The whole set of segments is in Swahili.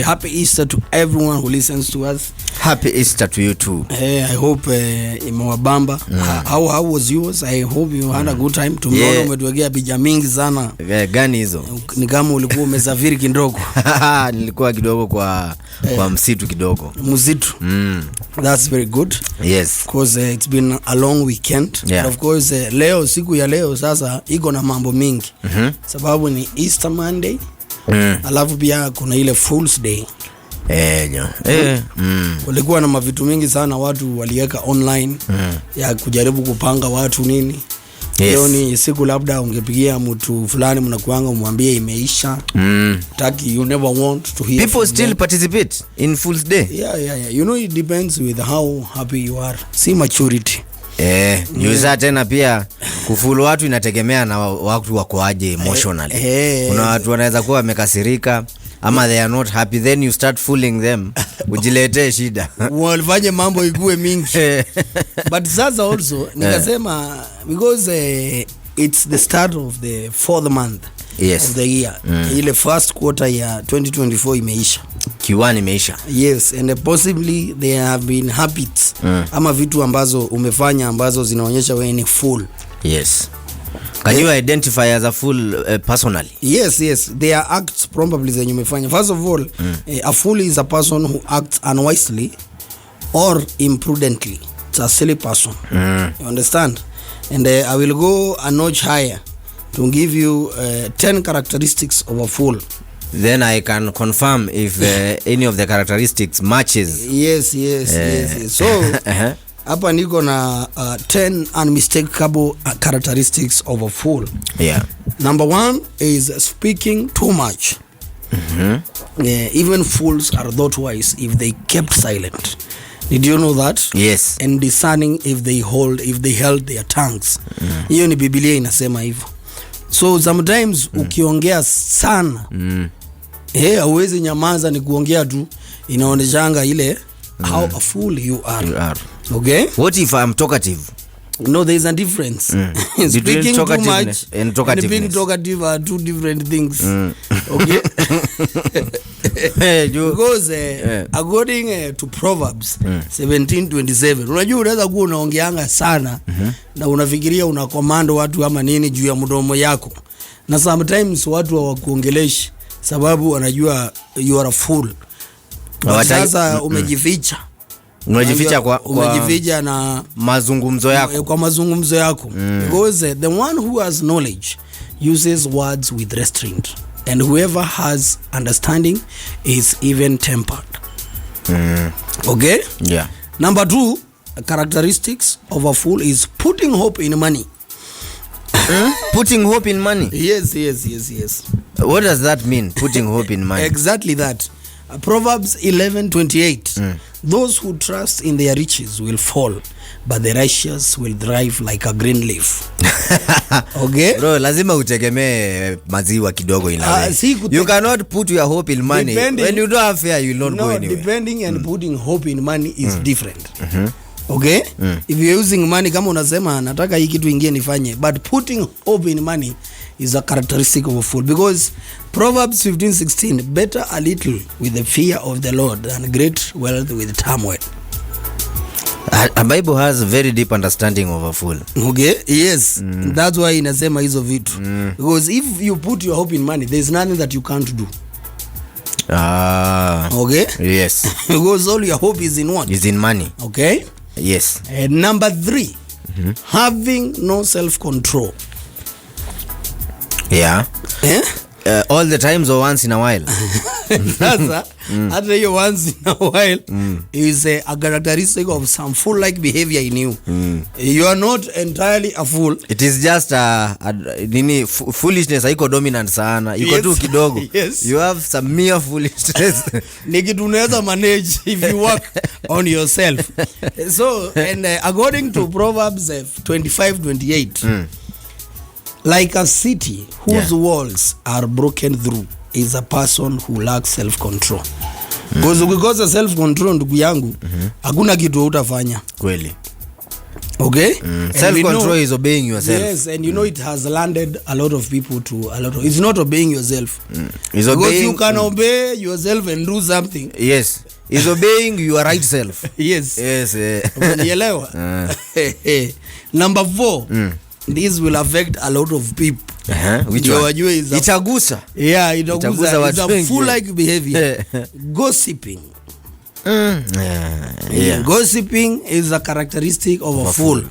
happy Easter to everyone who listens to us. Happy Easter to you too. I hope imewabamba. How was yours? I hope you had a good time. Tumeona umetuwekea picha mingi sana. Gani hizo? Ni kama ulikuwa umesafiri kidogo. Nilikuwa kidogo kwa msitu kidogo. Msitu. That's very good. Yes. Because it's been a long weekend. Yeah. Of course leo, siku ya leo sasa iko na mambo mingi. Sababu ni Easter Monday. Alafu pia kuna ile Fool's Day. Kulikuwa na mavitu mingi sana watu waliweka online ya kujaribu kupanga watu nini. Leo ni siku labda ungepigia mtu fulani mnakuanga umwambie imeisha. Taki you never want to hear. People still participate in Fool's Day. Yeah. You know, it depends with how happy you are. See maturity. Juza tena pia kufulu watu inategemea na watu wako aje emotionally. Kuna watu wanaweza kuwa wamekasirika ama they are not happy, then you start fooling them. Ujilete shida. Walifanye mambo ikue mingi. But sasa also nikasema because it's the start of the 4th month of the year. Ile first quarter ya 2024 imeisha. Q1 imeisha. Yes, and possibly there have been habits ama vitu ambazo umefanya ambazo zinaonyesha wewe ni fool. Yes. Can you identify as a fool personally? Yes. There are acts probably zenye umefanya. First of all, a fool is a person who acts unwisely or imprudently. It's a silly person. You understand? And I will go a notch higher to give you 10 characteristics of a fool. Then I can confirm if any of the characteristics matches. Yes. So hapa niko na 10 unmistakable characteristics of a fool. Yeah. Number 1 is speaking too much. Even fools are thought wise if they kept silent. Did you know that? Yes. And discerning if they held their tongues. Hiyo ni Biblia inasema hivyo. So sometimes ukiongea sana hauwezi nyamaza, ni kuongea tu inaoneshanga ile how a fool you are. Okay? What if I'm talkative? No, there is a difference. Speaking too much and being talkative are two different things. Okay? Because according to Proverbs 17:27, unajua unaweza kuwa unaongeanga sana na unafikiria unakomando watu ama nini juu ya mdomo yako, na sometimes watu hawakuongeleshi sababu wanajua you are a fool. Sasa umejificha. Umejificha na mazungumzo yako. Kwa mazungumzo yako. Because the one who has knowledge uses words with restraint, and whoever has understanding is even tempered. Okay? Yeah. Number 2, characteristics of a fool is putting hope in money. Putting hope in money? Yes. What does that mean, putting hope in money? Exactly that. Proverbs 11:28. Those who trust in their riches will fall, but the righteous will thrive like a green leaf. Okay? Bro, lazima utegemee maziwa kidogo ina. You cannot put your hope in money. When you don't have fair, you will not go anywhere. Depending and putting hope in money is different. Okay? If you're using money kama unasema nataka hii kitu ingie nifanye, but putting hope in money is a characteristic of a fool, because Proverbs 15:16, better a little with the fear of the Lord than great wealth with turmoil. A Bible has a very deep understanding of a fool. Okay? Yes. That's why inasema hizo vitu. Because if you put your hope in money, there's nothing that you can't do. Okay? Yes. Because all your hope is in what? Is in money. Okay? Yes. And number 3, having no self-control. Yeah. All the times or once in a while? Sasa hata hiyo once in a while is a characteristic of some fool-like behavior in you. You are not entirely a fool. It is just foolishness haiko dominant sana. Iko tu kidogo. Yes. You have some mere foolishness. Ni kitu unaweza manage if you work on yourself. So, and according to Proverbs 25:28, like a city whose walls are broken through is a person who lacks self-control. Because ukikosa self-control, ndugu yangu, hakuna kitu utafanya. Kweli. Okay? Self control is obeying yourself. Yes, and you know it has landed a lot of people to a lot of, it's not obeying yourself. It's Because obeying, you can obey yourself and do something. yes, is obeying your right self. Yes. Yes. Umenielewa? Number 4. This will affect a lot of people. Which Ndio one? wajue is a, Itagusa. yeah, Itagusa itaguza. It's watu a wengi. fool-like behavior. Gossiping. Yeah. Gossiping is a characteristic of a fool.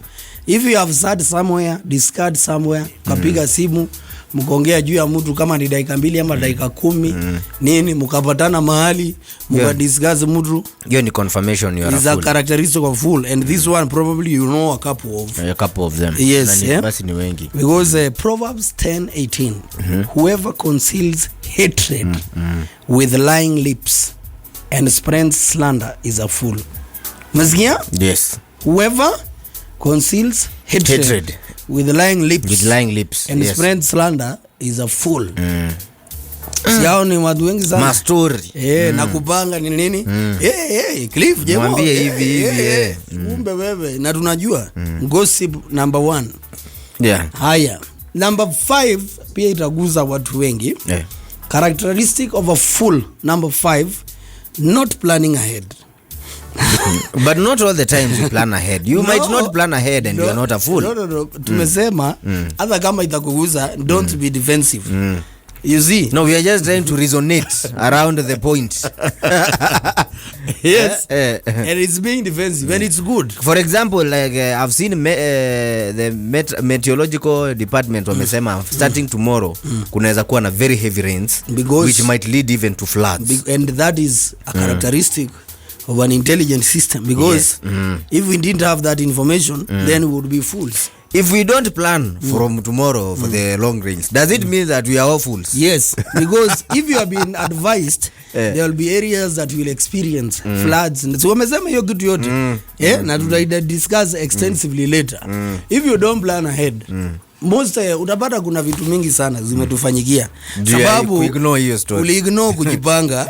If you have sat somewhere, discard somewhere, kapiga simu, mkongea juu ya mtu kama ni dakika 2 ama dakika 10, nini mkapatana mahali, mkadiscuss mtu. Hiyo ni confirmation you are a Is a fool. characteristic of fool, and this one probably you know a couple of them. Yes, Na yeah. basi ni wengi. Because Proverbs 10:18, whoever conceals hatred with lying lips and spreads slander is a fool. Masikia? Yes. Whoever conceals hatred with lying lips and spreads slander is a fool. Siao ni watu wengi sana. Mastori. Na kupanga ni nini? Cliff je mwambie hivi. Kumbe wewe na tunajua. Gossip number 1. Yeah. Haya. Number 5 pia itaguza watu wengi. Yeah. Characteristic of a fool number 5, not planning ahead. But not all the times you plan ahead. You might not plan ahead and you are not a fool. No. Tumesema hata kama itakuguza, don't be defensive. You see? No, we are just trying to resonate around the point. Yes. And it's being defensive and it's good. For example, like I've seen the meteorological department wamesema starting tomorrow kunaweza kuwa na very heavy rains, which might lead even to floods. And that is a characteristic of an intelligent system, because if we didn't have that information, then we would be fools. If we don't plan from tomorrow for the long rains, does it mean that we are all fools? Yes, because if you have been advised, there will be areas that will experience floods. So wamesema hiyo kitu yote. Na tuta discuss extensively later. If you don't plan ahead, most utapata kuna vitu mingi sana zimetufanyikia. Sababu uliignore kujipanga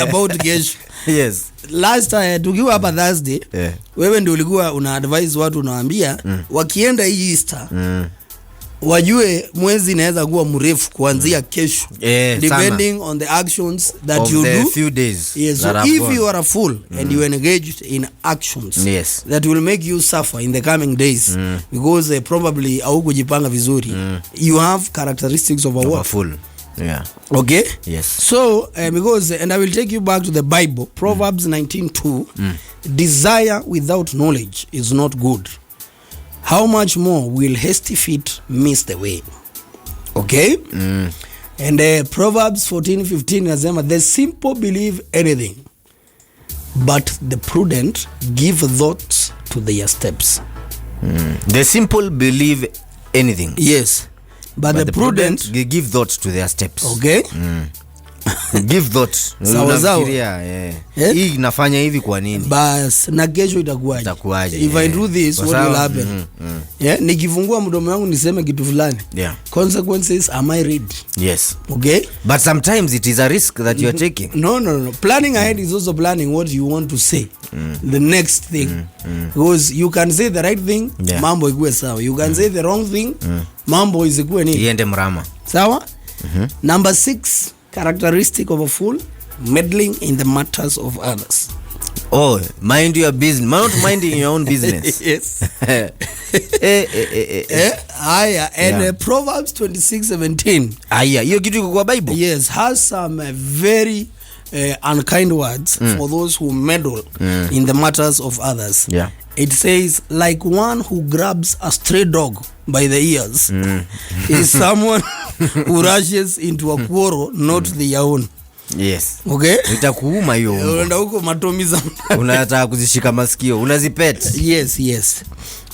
about kesho. Yes. Last time tukiwa hapa Thursday, wewe ndio ulikuwa una advise watu, unawaambia wakienda hii Easter wajue mwezi inaweza kuwa mrefu kuanzia kesho, depending on the actions that of you the do. Few days. Yes, so if you are a fool and you engaged in actions that will make you suffer in the coming days, because probably au kujipanga vizuri, you have characteristics of a fool. Yeah. Okay? Yes. So, because, and I will take you back to the Bible, Proverbs 19:2, desire without knowledge is not good. How much more will hasty feet miss the way? Okay? And Proverbs 14:15 nasema, the simple believe anything, but the prudent give thoughts to their steps. The simple believe anything. Yes. But the prudent give thought to their steps. Okay? Give thought. Unafikiria hii inafanya hivi kwa nini? Bas na kesho itakuwaje? If I do this, what will happen? Nikifungua mdomo wangu niseme kitu fulani. Consequences, am I ready? Yes. Okay? But sometimes it is a risk that you are taking. No. Planning ahead is also planning what you want to say. The next thing. Because you can say the right thing, mambo ikuwe sawa. You can say the wrong thing, mambo isikuwe nini? Iende mrama. Sawa? Number 6, characteristic of a fool, meddling in the matters of others. Oh, mind your business, not minding your own business. Yes. And Proverbs 26:17. Hiyo kitu iko kwa Bible. Yes, has some very unkind words for those who meddle in the matters of others. Yeah. It says, like one who grabs a stray dog by the ears is someone who rushes into a quarrel not their own. Yes. Okay? Itakuuma hiyo. Unaenda huko matomiza. Unataka kuzishika masikio, unazipet. Yes.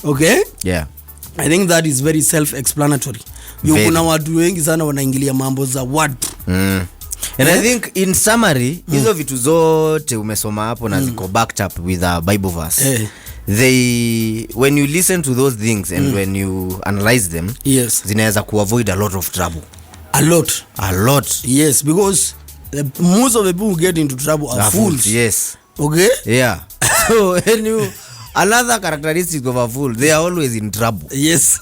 Okay? Yeah. I think that is very self-explanatory. Kuna watu wengi sana wanaingilia mambo za watu. And I think in summary, hizo vitu zote umesoma hapo na ziko backed up with a Bible verse. When you listen to those things and when you analyze them, zinaweza kuavoid a lot of trouble. A lot. Yes, because most of the people who get into trouble are fools. Yes. Okay? Yeah. So when you Another characteristic of a fool, they are always in trouble. Yes.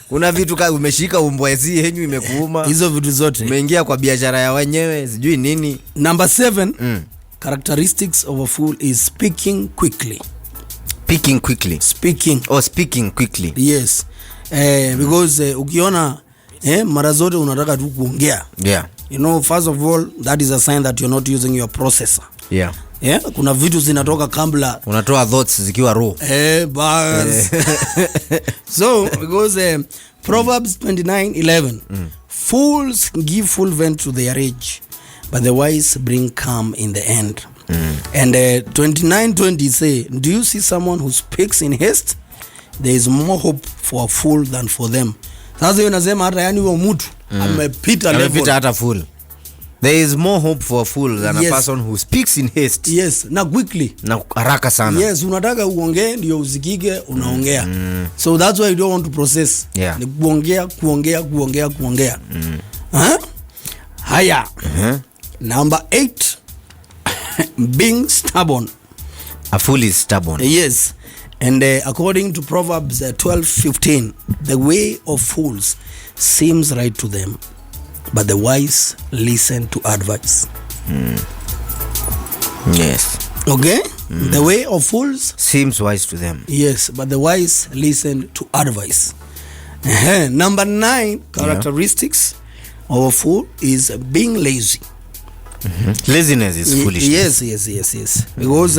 Kuna vitu umeshika umbwezi yenyu imekuuma. Hizo vitu zote. Umeingia kwa biashara ya wenyewe, sijui nini. Number 7, characteristics of a fool is speaking quickly. Speaking quickly. Speaking quickly. Yes. Because ukiona mara zote unataka tu kuongea. Yeah. You know, first of all, that is a sign that you're not using your processor. Yeah. Yeah, kuna vitu zinatoka kabla. Unatoa thoughts zikiwa raw. Bars. So, because Proverbs 29:11, fools give full vent to their rage, but the wise bring calm in the end. And 29:20 say, do you see someone who speaks in haste? There is more hope for a fool than for them. Sasa hiyo nasema hata yani huyo mtu amepita level. Amepita hata fool. There is more hope for a fool than a person who speaks in haste. Yes, na quickly. Na haraka sana. Yes, unataka uongee ndio usikike unaongea. So that's why you don't want to process. Yeah. Ni kuongea. Haya. Number 8, being stubborn. A fool is stubborn. Yes. And according to Proverbs 12:15, the way of fools seems right to them, but the wise listen to advice. Yes. Okay? The way of fools seems wise to them. Yes, but the wise listen to advice. Number 9, characteristics of a fool is being lazy. Laziness is foolishness. Yes. Because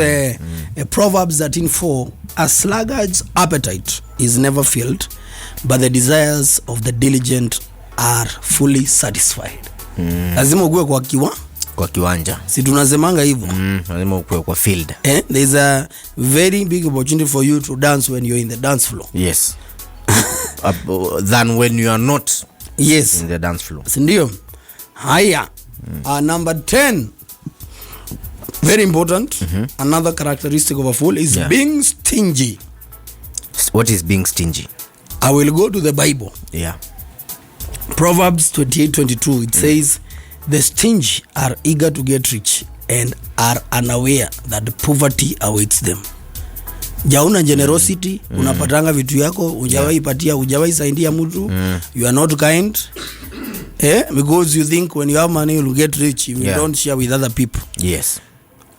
Proverbs 13:4, a sluggard's appetite is never filled, but the desires of the diligent are fully satisfied. Lazima ukue kwa kiwanja. Si tunasemanga hivyo. Lazima ukue kwa field. There is a very big opportunity for you to dance when you're in the dance floor. Yes. Than when you are not in the dance floor. Sindio? Haya. Number 10, very important. Another characteristic of a fool is being stingy. What is being stingy? I will go to the Bible. Yeah. Proverbs 28:22, it says, the stingy are eager to get rich and are unaware that poverty awaits them. Jauna generosity, unapatanga vitu yako, hujawahi patia, hujawahi saidia mtu, you are not kind. Because you think when you have money you'll get rich, you don't share with other people. Yes.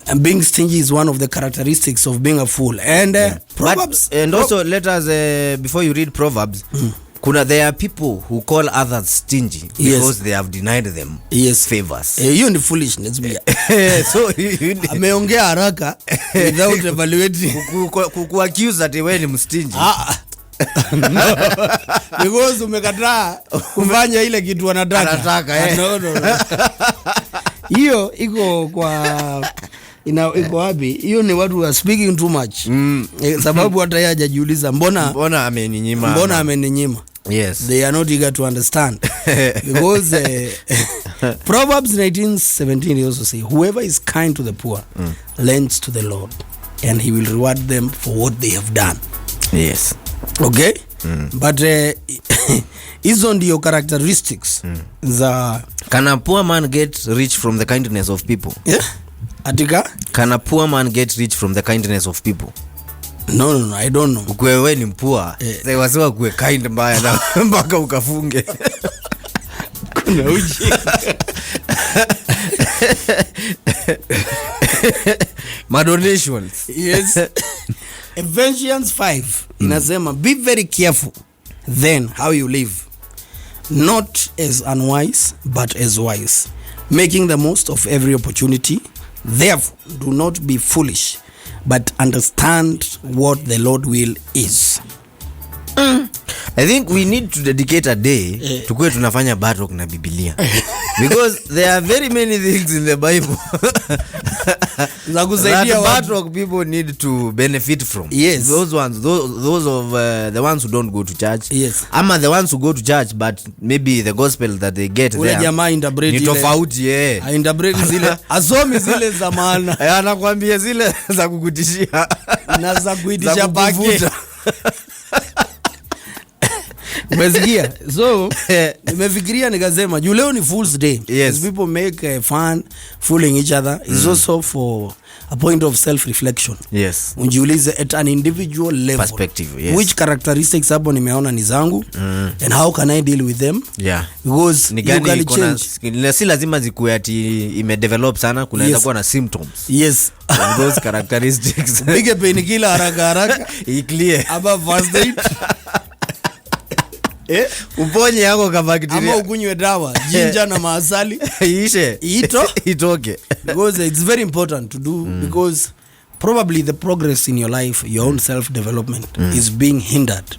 And being stingy is one of the characteristics of being a fool. And Proverbs. And also let us before you read Proverbs, there are people who call others stingy because they have denied them favors. Hiyo ni foolishness pia. So ameongea haraka without evaluating. Kuaccuse that wewe ni mstingy. Because umekataa kufanya ile kitu anataka. No. Hiyo iko kwa iko wapi? Hiyo ni watu wa speaking too much. Sababu hata yeye hajajiuliza mbona ameninyima. Yes. They are not eager to understand. Because Proverbs 19:17 also say, whoever is kind to the poor lends to the Lord, and he will reward them for what they have done. Yes. Okay? But hizo ndio characteristics za can a poor man get rich from the kindness of people? Atika? Can a poor man get rich from the kindness of people? No, I don't know. Ukwewe ni mpua. Wasiwa kwe kind mbaya na mpaka ukafunge. Kuna uji. Donations. Yes. Ephesians 5 inasema, be very careful then how you live, not as unwise but as wise, making the most of every opportunity. Therefore do not be foolish, but understand what the Lord will is. I think we need to dedicate a day tukue tunafanya Bartalk na Biblia. Because there are very many things in the Bible za kusaidia Bartalk people need to benefit from. Yes. Those of the ones who don't go to church. Yes. Ama the ones who go to church but maybe the gospel that they get ule jamaa interpret ni tofauti interpret zile asomi zile za maana. Anakuambia zile za kukutishia na za kuitisha baki. Umesikia? So nimefikiria nikasema juu leo ni Fool's Day. Yes. As people make fun fooling each other is also for a point of self reflection. Yes. Unjiulize at an individual level Perspective, yes. which characteristics hapo nimeona ni zangu and how can I deal with them? Yeah. Because ni you can change. Si lazima zikuwe ati imedevelop sana, kunaweza kuwa na symptoms. Yes. Those characteristics. Pige painkiller haraka clear. Aba first aid. Uponye yako ka bacteria. Ama ukunywe dawa jinja na maasali ishe itoke. Because it's very important to do because probably the progress in your life, your own self development is being hindered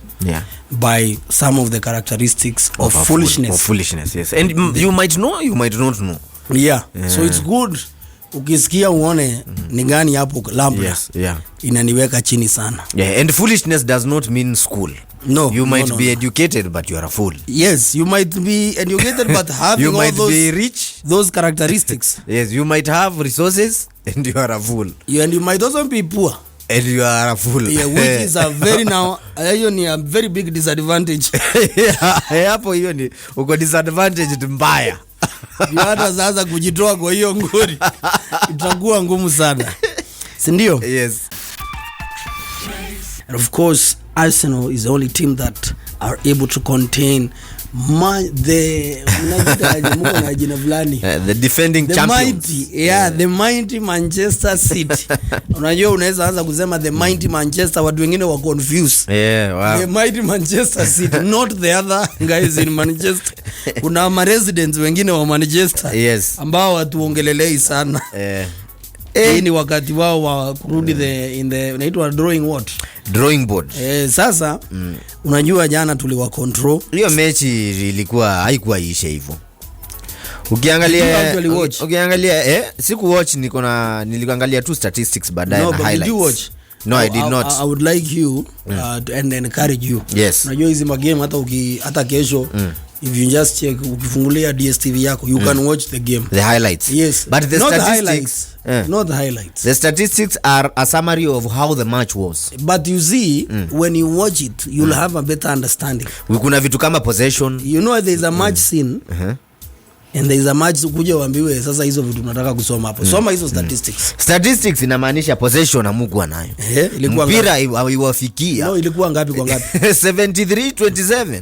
by some of the characteristics of foolishness. Of foolishness, yes. And you might know, you might not know. Yeah. So it's good ukisikia uone ni gani hapo labda. Yes, yeah. Inaniweka chini sana. Yeah, and foolishness does not mean school. No, you might be educated but you are a fool. Yes, you might be educated but having you all might those, be rich, those characteristics. Yes, you might have resources and you are a fool. And you might also be poor and you are a fool. Yeah, which is a very now a very big disadvantage. Hapo hiyo ni uko disadvantage mbaya. Hata sasa kujitoa kwa hiyo ngori itakuwa ngumu sana. Si ndio? Yes. And of course, Arsenal is the only team that are able to contain the defending champions. Mighty, the mighty Manchester City. Unajua unaweza anza kusema the mighty Manchester, watu wengine wa confuse. Yeah, wow. The mighty Manchester City, not the other guys in Manchester. Kuna ma residents wengine wa Manchester. Yes. Ambao watu ongelelei sana. Hii ni wakati wao wa kurudi in the inaitwa drawing board. Sasa unajua jana tuliwa control. Hiyo mechi ilikuwa haikuwa ishe hivyo. Ukiangalia siku watch niliangalia tu statistics baadaye na highlights. Did you watch? No, I did not. I would like you to encourage you. Yes. Unajua hizi magame hata kesho if you just check ukifungulia DStv yako you can watch the game. The highlights. Yes. But the not statistics not the highlights. The statistics are a summary of how the match was. But you see when you watch it you'll have a better understanding. Kuna vitu kama possession. You know there is a match scene. And there is a match kuja uambiwe sasa hizo vitu tunataka kusoma hapo. Soma hizo statistics. Statistics inamaanisha possession amugwa nayo. Ilikuwa mpira iwafikia. No, ilikuwa ngapi kwa ngapi? 73-27.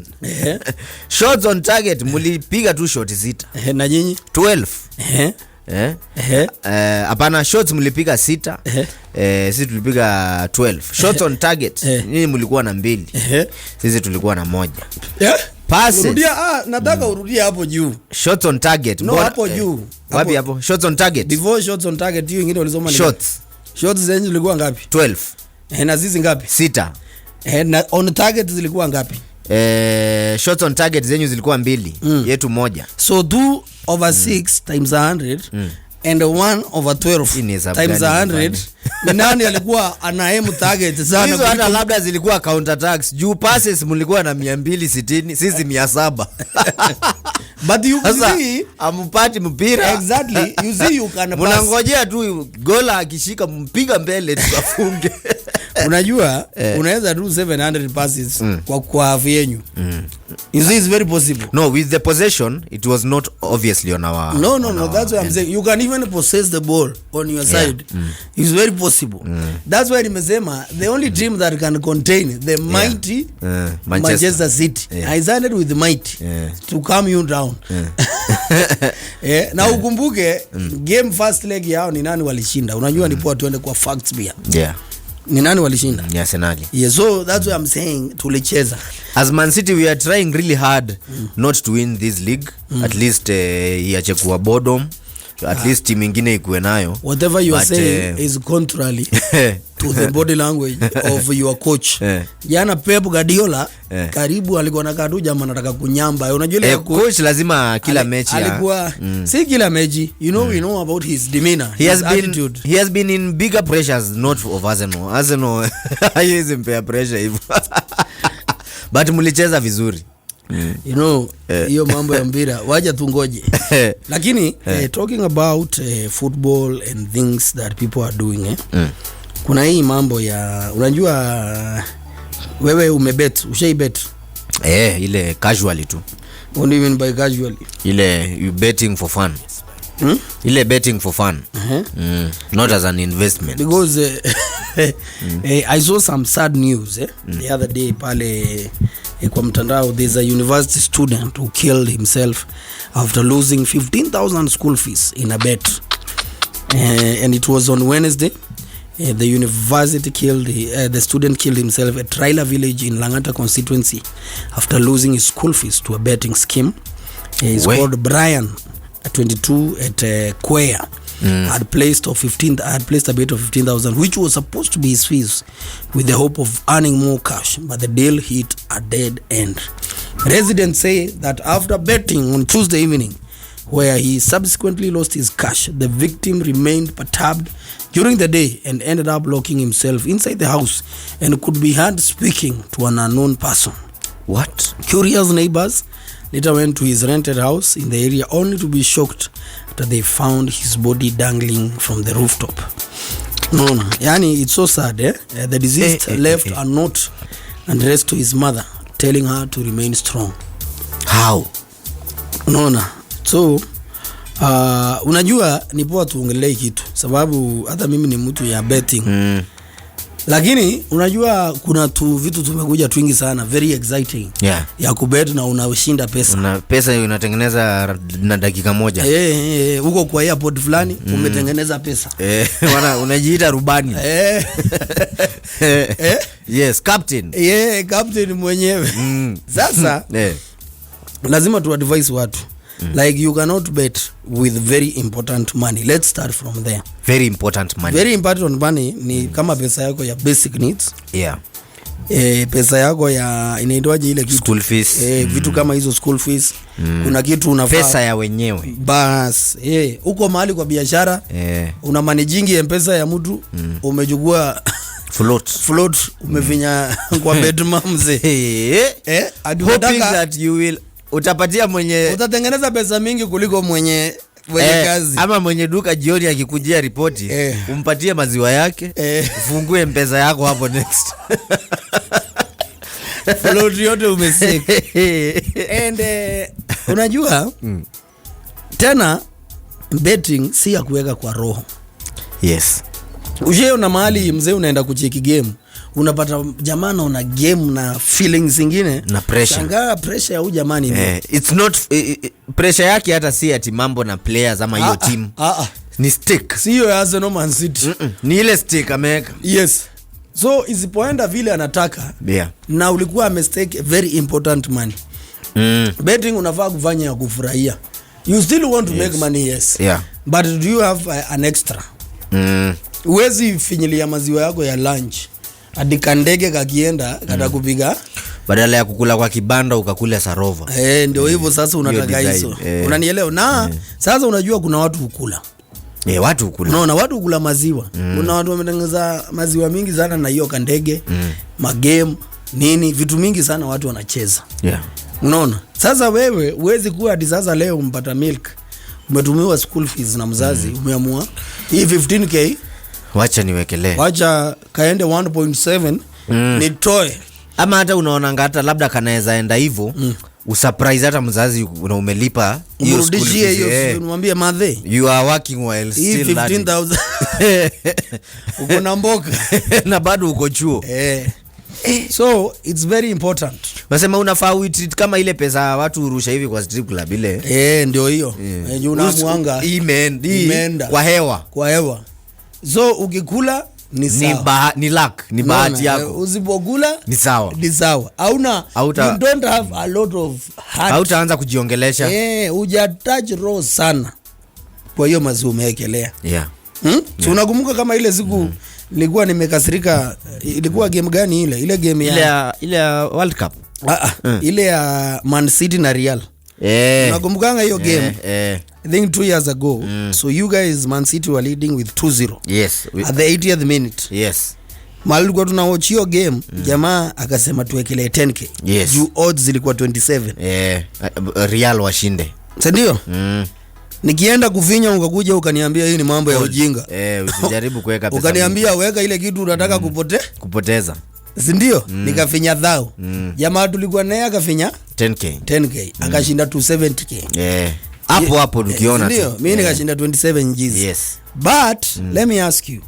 Shots on target mulipiga tu shot 6. Na nyinyi 12. Hapana, shots mlipiga 6. Sisi tulipiga 12. Shots on target nyinyi mlikuwa na 2. Sisi tulikuwa na 1. Passes. Urudia, nataka urudia hapo juu. Shots on target. No, hapo juu. Wapi hapo? Shots on target. Before shots on target hiyo ingine ulisoma ni shots zenyu zilikuwa ngapi? 12. Na zizi ngapi? 6. Na on target zilikuwa ngapi? Shots on target zenyu zilikuwa 2, yetu 1. So 2/6 times 100 and 1/12 times 100. Nani alikuwa ana aim target sana? Hizo hata labda zilikuwa counter attacks. Juu passes mlikuwa na 260, sisi 700. But you see ampati mpira. Exactly. You see you can pass. Mnangojea tu gola akishika mpiga mbele tukafunge. Unajua unaweza do 700 passes kwa half yenu. You see it's very possible. No, with the possession it was not obviously on our No, that's what I'm saying. You can even possess the ball on your side. It's very possible. That's why nimesema the only team that can contain the mighty Manchester City. I started with the mighty to calm you down. Na ukumbuke game first leg yao ni nani walishinda. Unajua ni poa tuende kwa facts pia. Yeah. Ni nani walishinda? Ni Arsenal. Yeah, so that's what I'm saying, tulicheza. As Man City we are trying really hard not to win this league. At least iache kuwa bottom. At least team nyingine ikuwe nayo. Whatever you are saying is contrary to the body language of your coach. Jana Pep Guardiola karibu alikuwa na kadu jamaa anataka kunyamba. Unajua ile coach lazima kila mechi alikuwa si kila mechi. You know we know about his demeanor, his attitude. He has been in bigger pressures not of Arsenal. He is in peer pressure hivyo. But mlicheza vizuri. You know hiyo mambo ya mpira wacha tungoje. Lakini talking about football and things that people are doing kuna hii mambo ya unajua wewe umebet, ushaibet? Ile casually tu. What do you mean by casually? Ile you betting for fun. Ile betting for fun. Not as an investment. Because I saw some sad news the other day pale kwa mtandao. There's a university student who killed himself after losing 15,000 school fees in a bet. And it was on Wednesday. The university the student killed himself at Trailer Village in Langata constituency after losing his school fees to a betting scheme. He's called Brian, 22 at Kwea. Had placed a bet of 15,000, which was supposed to be his fees, with the hope of earning more cash, but the deal hit a dead end. Residents say that after betting on Tuesday evening, where he subsequently lost his cash, the victim remained perturbed during the day and ended up locking himself inside the house and could be heard speaking to an unknown person. What? Curious neighbors later went to his rented house in the area only to be shocked after they found his body dangling from the rooftop. No, yani it's so sad. The deceased left a note addressed to his mother telling her to remain strong. How? Unaona? So unajua ni poa tuongelee kitu sababu hata mimi ni mtu ya betting. Lakini unajua kuna vitu tumekuja twingi sana, very exciting. Ya kubet na unashinda pesa. Pesa unatengeneza na dakika moja. Huko kwa airport fulani umetengeneza pesa. Unajiita rubani. Yes, captain. Captain mwenyewe. Sasa lazima tu advise watu. Like you cannot bet with very important money. Let's start from there. Very important money. Very important money ni kama pesa yako ya basic needs. Pesa yako ya inaitwaje ile kitu? School fees. Vitu kama hizo school fees. Kuna kitu unafaa. Pesa ya wenyewe. Bas. Uko mahali kwa biashara. Una managing M-Pesa ya mtu. Umechukua float umefinya kwa bedroom mzee. Hoping that you will utapatia utatengeneza pesa mingi kuliko mwenye kazi. Ama mwenye duka jioni akikujia ripoti, umpatie maziwa yake, ufungue M-Pesa yako hapo next. Float yote umeseka. And unajua tena betting si ya kuweka kwa roho. Yes. Ujeo na mahali mzee unaenda kucheki game, unapata jamaa na una game na feelings zingine na pressure. Shangaa pressure ya huyu jamani ni. It's not pressure yake hata si ati mambo na players ama hiyo team. Ni stick. Sio ya Arsenal Man City. Ni ile stick ameweka. Yes. So isipoenda vile anataka. Na ulikuwa mistake very important money. Betting unafaa kufanya ya kufurahia. You still want to make money, yes. But do you have an extra? Uwezi finyilia maziwa yako ya lunch hadi kandege kakienda katakupiga badala ya kukula kwa kibanda ukakula Sarova. Ndio hivyo sasa unataka hizo. Unanielewa? Na sasa unajua kuna watu hukula. Watu hukula. Unaona watu hukula maziwa. Kuna watu wametengeneza maziwa mingi sana na hiyo kandege, magame, nini, vitu mingi sana watu wanacheza. Unaona? Sasa wewe uwezi kuwa hadi sasa leo umpata milk. Umetumiwa school fees na mzazi, umeamua hii 15k wacha niwekelee. Wacha kaende 1.7 nitoe. Ama hata unaona ngata labda kanaweza enda hivyo, usurprise hata mzazi umelipa hiyo school fees. Hiyo unamwambia madhe you are working while still 15,000. Uko na mboka na bado uko chuo. So it's very important. Wasema unafaa uitreat kama ile pesa watu urusha hivi kwa strip club ile. Ndio hiyo. Unamwanga imeenda kwa hewa. So ukikula ni sawa. Ni luck, ni bahati yako. Usipokula ni sawa. You don't have a lot of heart. Hautaanza kujiongelesha. Hujatouch raw sana. Kwa hiyo maziwa umewekelea. So unakumbuka kama ile siku nilikuwa nimekasirika, ilikuwa game gani ile? Ile game ya World Cup. Ile ya Man City na Real. Unakumbukanga hiyo game? I think 2 years ago. So you guys, Man City were leading with 2-0. Yes. At the 80th minute. Yes. Mahali kwa tunawatch hiyo game, jamaa akasema tuwekelee 10k. Yes. Juu odds zilikuwa 27. Real washinde. Ndio? Nikienda kufinya ukakuja ukaniambia hii ni mambo ya ujinga. Usijaribu kuweka pesa. Ukaniambia weka ile kitu unataka kupoteza. si ndio? Nikafinya dhao. Jamaa tulikuwa naye akafinya 10k akashinda 270k. Hapo tukiona tu. Ndio, mimi nikashinda 27 Gs. Yes. But let me ask you.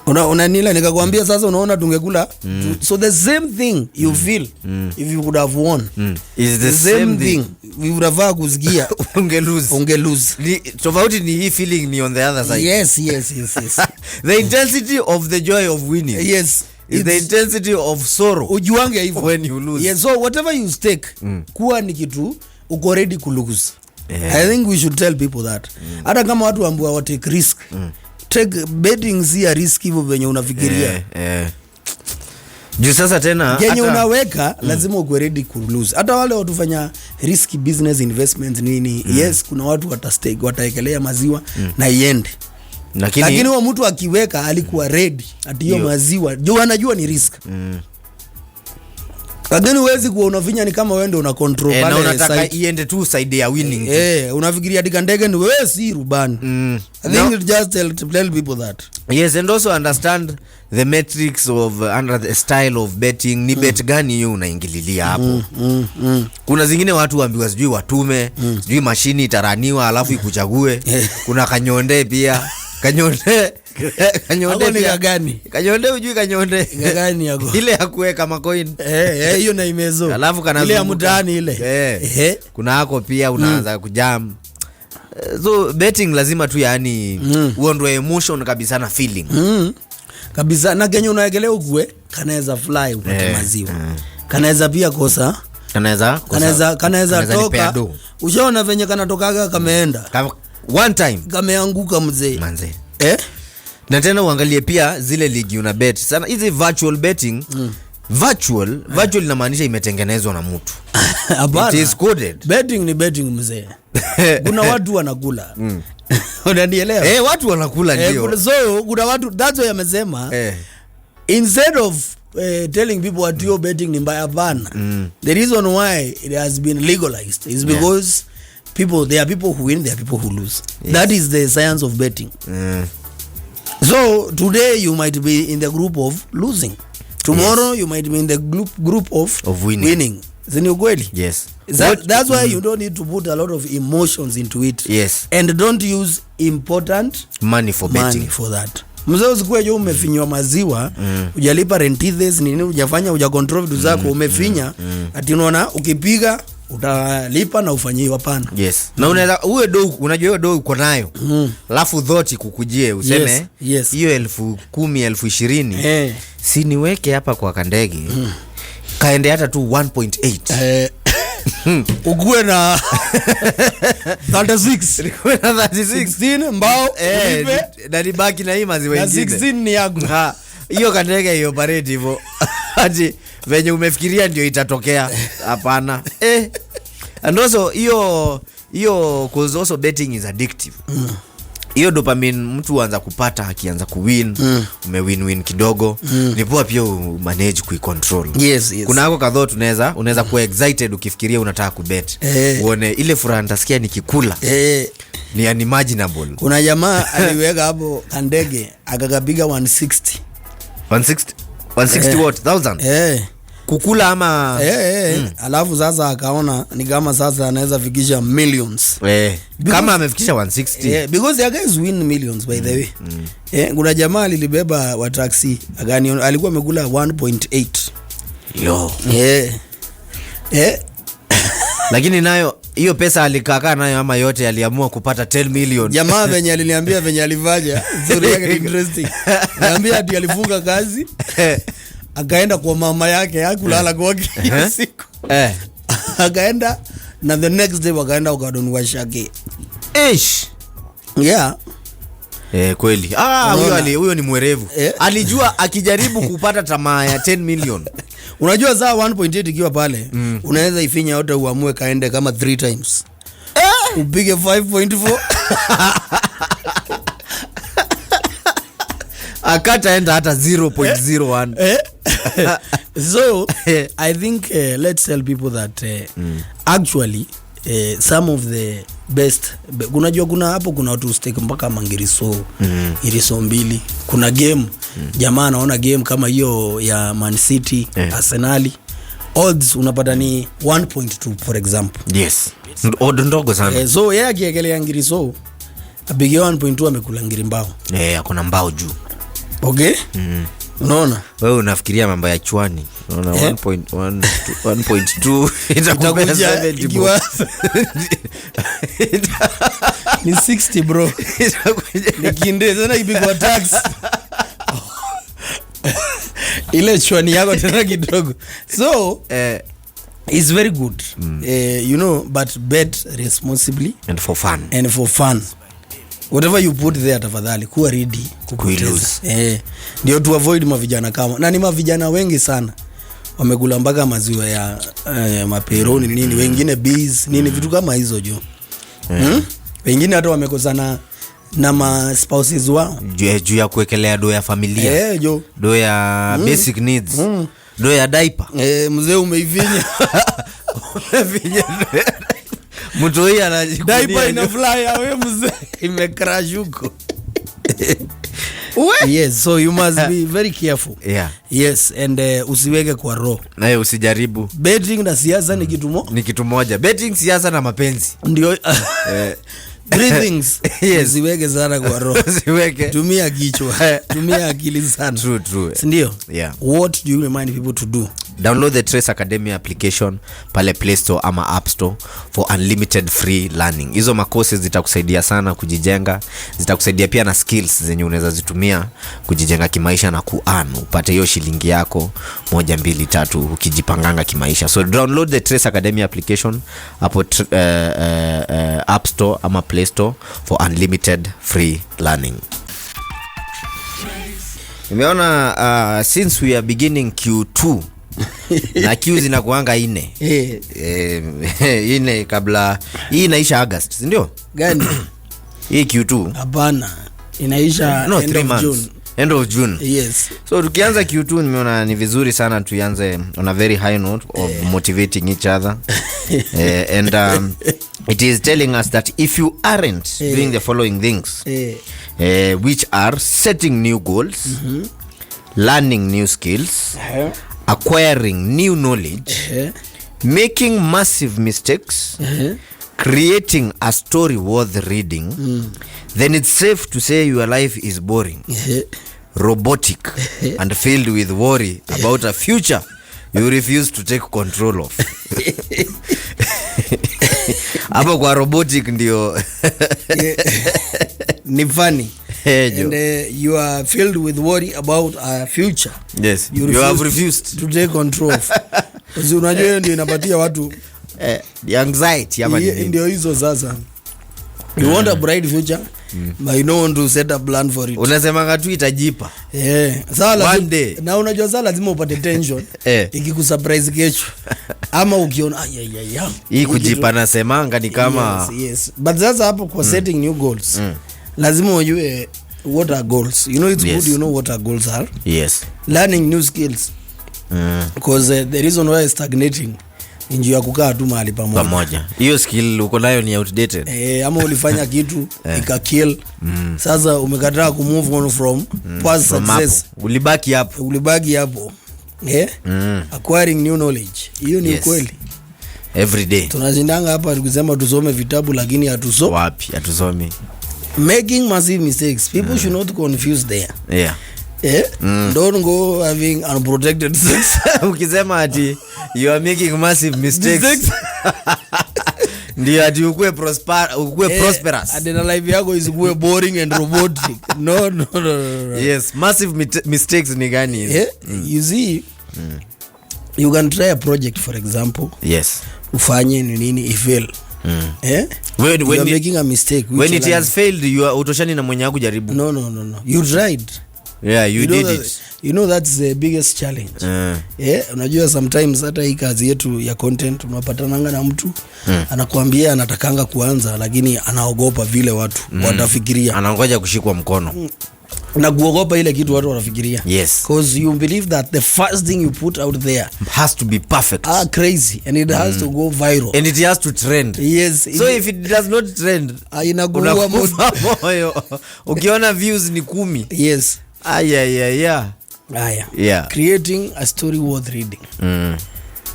Unanila nikakwambia sasa unaona tungekula. So the same thing you feel if you would have won. Is the same thing. We would have kusikia ungelose. Tofauti ni hii feeling ni on the other side. Yes. The intensity of the joy of winning. Yes. Is the intensity of sorrow. Ujuange hivyo when you lose. Yes, so whatever you stake, kuwa ni kitu uko ready ku lose. I think we should tell people that. Hata kama watu ambao wa take risk. Take betting si a risk hivyo venye unafikiria. Juu sasa tena yenye unaweka lazima uko ready ku lose. Hata wale watufanya risky business investments nini, yes kuna watu watastake, wataekelea maziwa na iende. Lakini huyo mtu akiweka alikuwa ready ati hiyo maziwa juu anajua ni risk. Lakini huwezi kuwa unafinya ni kama wewe ndio una control pale na unataka iende tu side ya winning. Unafikiria ati ndege ni wewe si rubani. I think it just tell people that. Yes, and also understand the metrics of under the style of betting. Ni bet gani hiyo unaingililia hapo? Kuna zingine watu waambiwa sijui watume, sijui mashini itaraniwa alafu ikuchague. Kuna kanyonde pia. Kanyonde pia gani? Kanyonde ujui kanyonde gani yako? Ile ya kuweka macoin. Hiyo na imezo. Alafu kana ile ya mtaani ile. Kuna hako pia unaanza kujam. So betting lazima tu yani uondoe emotion kabisa na feeling. Kabisa na Kenya unaegelea ukwe kanaweza fly upate maziwa. Kanaweza pia kosa. Kanaweza toka. Ushaona venye kanatokaga kameenda. One time kameanguka mzee. Manze. Na tena uangalie pia zile ligi una bet. Sana hizi virtual betting. Virtual inamaanisha imetengenezwa na mtu. It is coded. Betting ni betting mzee. Kuna watu wanakula. Unanielewa? Watu wanakula ndio. So kuna watu that's why amesema. Instead of telling people at your betting ni mbaya bana. The reason why it has been legalized is because there are people who win, there are people who lose. That is the science of betting. So today you might be in the group of losing. Tomorrow you might be in the group of winning. Zini ukweli? Yes. That's why you don't need to put a lot of emotions into it. Yes. And don't use important money for betting for that. Mzee usikue jo umefinywa maziwa, hujalipa rentithes nini, hujafanya hujacontrol vitu zako, umefinya ati unaona ukipiga utalipa na ufanyiwa pana. Yes. Na unaweza uwe do unajua hiyo do uko nayo. Alafu dhoti kukujie useme hiyo 10,000 20,000 si niweke hapa kwa kandege. Kaende hata tu 1.8. Ukue na 36. Ukue na 16 mbao na nibaki na hii maziwa ingine. 16 ni yangu. Hiyo kandege hiyo operate hivyo. Ati venye umefikiria ndio itatokea. Hapana. And also hiyo cause also betting is addictive. Hiyo dopamine mtu anza kupata akianza kuwin, umewin kidogo, ni poa pia manage kuicontrol. Yes. Kuna hako kadhaa unaweza kuwa excited ukifikiria unataka kubet. Uone ile furaha nitasikia nikikula. Ni unimaginable. Kuna jamaa aliweka hapo kandege akakapiga 160 what 1000 kukula ama alafu sasa akaona ni kama sasa anaweza fikisha millions kama amefikisha 160 because the guys win millions by the way. Kuna jamaa alibeba wa taxi alikuwa amekula 1.8 yo lakini nayo hiyo pesa alikaka nayo ama yote aliamua kupata 10 million. Jamaa venye aliniambia venye alivaja story yake ni interesting. Niambia ati alifunga kazi akaenda kwa mama yake hakulala kwake siku. Akaenda na the next day wakaenda ukadonwa shake. Kweli. Huyo ni mwerevu. Alijua akijaribu kupata tamaa ya 10 million. Unajua saa 1.8 ikiwa pale, unaweza ifinya yote uamue kaende kama 3 times. Upige 5.4. Akataenda hata 0.01. So I think let's tell people that actually some of the best, unajua kuna hapo kuna watu stake mpaka mangiriso iriso mbili. Kuna game jamaa anaona game kama hiyo ya Man City, Arsenal, odds unapata ni 1.2 for example. Yes, odd ndogo sana. So yeye akiekelea ngiri, so apige 1.2 amekula ngiri mbao. Akona mbao juu. Okay? Unaona? Wewe unafikiria mambo ya chwani. Unaona 1.2 itakuja 70 ni 60 bro. Nikinde tena ipigwa tax. Ile chwani yako tena kidogo. So it's very good. You know, but bet responsibly and for fun. Whatever you put there tafadhali kuwa ready kupoteza. Ndio to avoid mavijana kama. Na ni mavijana wengi sana wamekula mpaka maziwa ya maperoni nini, wengine bees nini, vitu kama hizo jo. Wengine hata wamekosana na ma spouses wao juu ya kuwekelea do ya familia. Jo. Do ya basic needs. Do ya diaper. Mzee umeivinya. Umevinya. Mtu hii anajikunia diaper ina fly away mzee. Imecrash huko. Yes, so you must be very careful. Yes, and usiweke kwa roho. Na usijaribu. Betting na siasa ni kitu moja. Betting, siasa na mapenzi. Ndio. Three things. Yes. Usiweke sana kwa roho. Usiweke. Tumia kichwa. Tumia akili sana. True. Ndio. Yeah. What do you remind people to do? Download the Trace Academy application pale Play Store ama App Store for unlimited free learning. Hizo makosi zitakusaidia sana kujijenga, zitakusaidia pia na skills zenye unaweza zitumia kujijenga kimaisha na upate hiyo shilingi yako 1 2 3 ukijipanganga kimaisha. So download the Trace Academy application hapo App Store ama Play Store for unlimited free learning. Nimeona since we are beginning Q2 na Q zinakuanga 4. Ine kabla hii inaisha August, ndio? Gani? Hii Q2. Hapana. Inaisha end of June. Yes. So tukianza Q2 nimeona ni vizuri sana tuanze on a very high note of motivating each other. And it is telling us that if you aren't doing the following things, which are setting new goals, learning new skills, acquiring new knowledge, making massive mistakes, creating a story worth reading, then it's safe to say your life is boring, robotic, and filled with worry about a future you refuse to take control of. Hapo kwa robotic ndio ni funny. And you are filled with worry about a future. Yes, you have refused to take control of. Kasi unajua ndio inapatia watu the anxiety ama nini. Ndio hizo sasa. You want a bright future, but you don't want to set a plan for it. Unasema tu itajipa. Sasa one day. Na unajua sasa lazima upate tension ikikusurprise kesho. Ama ukiona hii kujipa na semanga ni kama yes. But sasa hapo kwa setting new goals. Lazima ujue what are goals. You know it's good you know what our goals are. Yes. Learning new skills. Because the reason why stagnating inji ya kukaa tu mahali pamoja. Hiyo skill uko nayo ni outdated. Ama ulifanya kitu ika-kill. Sasa umekataa ku move on from past success. Ulibaki hapo. Acquiring new knowledge. Hiyo ni kweli. Every day. Tunashindanga hapa tukisema tusome vitabu lakini hatusomi. Making massive mistakes. People should not confuse there. Don't go having unprotected sex. Ukisema ati you are making massive mistakes. Ndio ati ukue prosperous. And the life yako is ukue boring and robotic. No. Yes, massive mistakes ni gani hizo? You see, you can try a project for example. Yes. Ufanye nini fail. When you are making a mistake. When it has failed, you are utoshani na mwenye kujaribu. No. You tried. Yeah, you did it. You know that's the biggest challenge. Unajua sometimes hata hii kazi yetu ya content unapatananga na mtu anakuambia anatakanga kuanza lakini anaogopa vile watu watafikiria. Anangoja kushikwa mkono. Na kuogopa ile kitu watu wanafikiria. Yes. Because you believe that the first thing you put out there has to be perfect. Crazy and it has to go viral. And it has to trend. Yes. So if it does not trend, inakuwa moyo. Ukiona views ni 10. Yes. Haya. Yeah. Creating a story worth reading.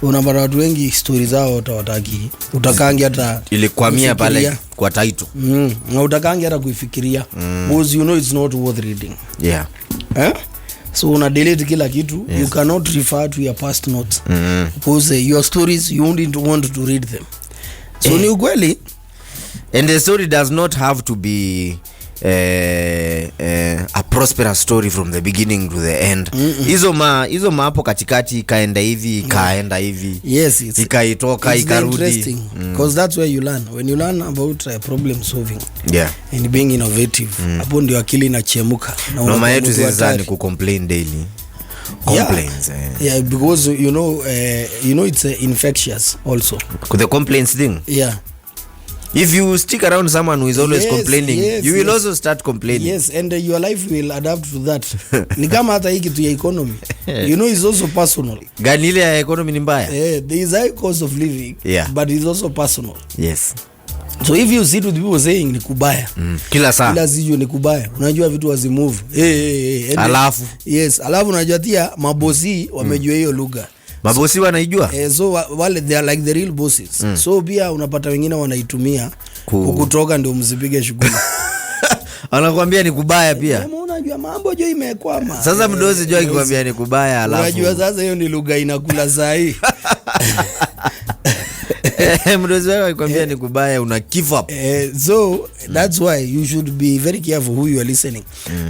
Unapata watu wengi story zao utawataki. Utakangi hata ilikwamia pale kwa title. Na utakangi hata kuifikiria. Because you know it's not worth reading. Yeah. So una delete kila kitu. Yes. You cannot refer to your past notes. Because your stories you won't want to read them. So ni ukweli. And the story does not have to be a prosperous story from the beginning to the end. Hizo hapo katikati kaenda hivi kaenda hivi. Yes, ikaitoka ikarudi. Interesting because that's where you learn. When you learn about problem solving, and being innovative, hapo ndio akili inachemuka. Na mama yetu sasa ni ku complain daily. Complaints. Yeah, because you know it's infectious also. The complaints thing. Yeah. If you stick around someone who is always complaining, you will also start complaining. Yes, and your life will adapt to that. Ni kama hata hiki tu ya economy. You know it's also personal. Gani ile ya economy ni mbaya? There is high cost of living, but it's also personal. Yes. So if you sit with people saying ni kubaya. Kila saa. Kila siku ni kubaya. Unajua vitu wazimove. Alafu. Yes, alafu unajua tia mabosi wamejua hiyo lugha. Mabosi wanaijua? So wale they are like the real bosses. So pia unapata wengine wanaitumia kukutoka ndio msipige shughuli. Anakuambia ni kubaya pia. Unajua mambo jo imekwama. Sasa mdozi jo akikwambia ni kubaya alafu. Unajua sasa hiyo ni lugha inakula sahi. Mdozi wako akikwambia ni kubaya una give up. So that's why you should be very careful who you are listening.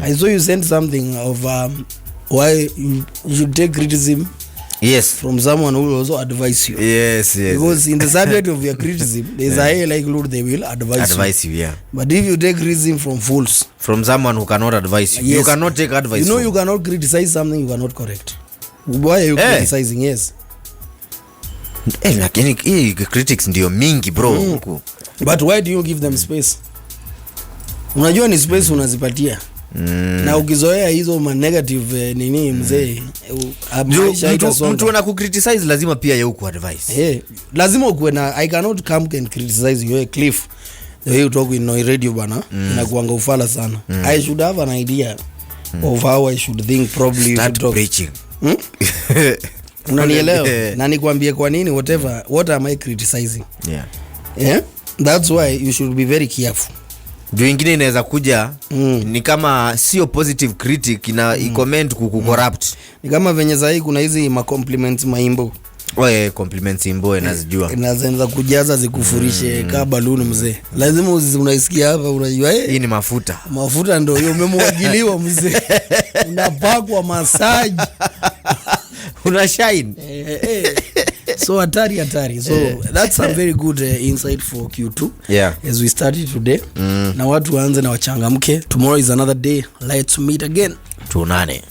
I saw you send something of why you should take criticism. Yes, from someone who will also advise you. Yes. Because in the subject of your criticism, there's a high likelihood they will advise you. Yeah. But if you take criticism from fools, from someone who cannot advise you, you cannot take advice. You know you cannot criticize something you cannot correct. Why are you criticizing? Yes. Lakini hii critics ndio mingi bro. But why do you give them space? Unajua ni space unazipatia. Na ukizoea hizo negative nini mzee mtu ana ku-criticize lazima pia yeye ku advice. Lazima ukuwe na I cannot come and criticize you Cliff the way you talk in no radio bana inakuanga ufala sana. I should have an idea of how I should think probably. Start preaching. Unanielewa? Na nikwambie kwa nini what am I criticizing? That's why you should be very careful. Ndio ingine inaweza kuja ni kama sio positive critic ina comment kucorrupt. Ni kama venye zaidi kuna hizi ma compliments maimbo. Compliments imbo inazijua. Inaanza kujaza zikufurishe kama balloon mzee. Lazima unaisikia hapa unajua hii ni mafuta. Mafuta ndio hiyo umemwagiliwa mzee. Unapakwa massage. Una shine. So hatari. So that's a very good insight for Q2 as we started today. Na watu waanze na wachangamke. Tomorrow is another day. Let's meet again. Tuonane.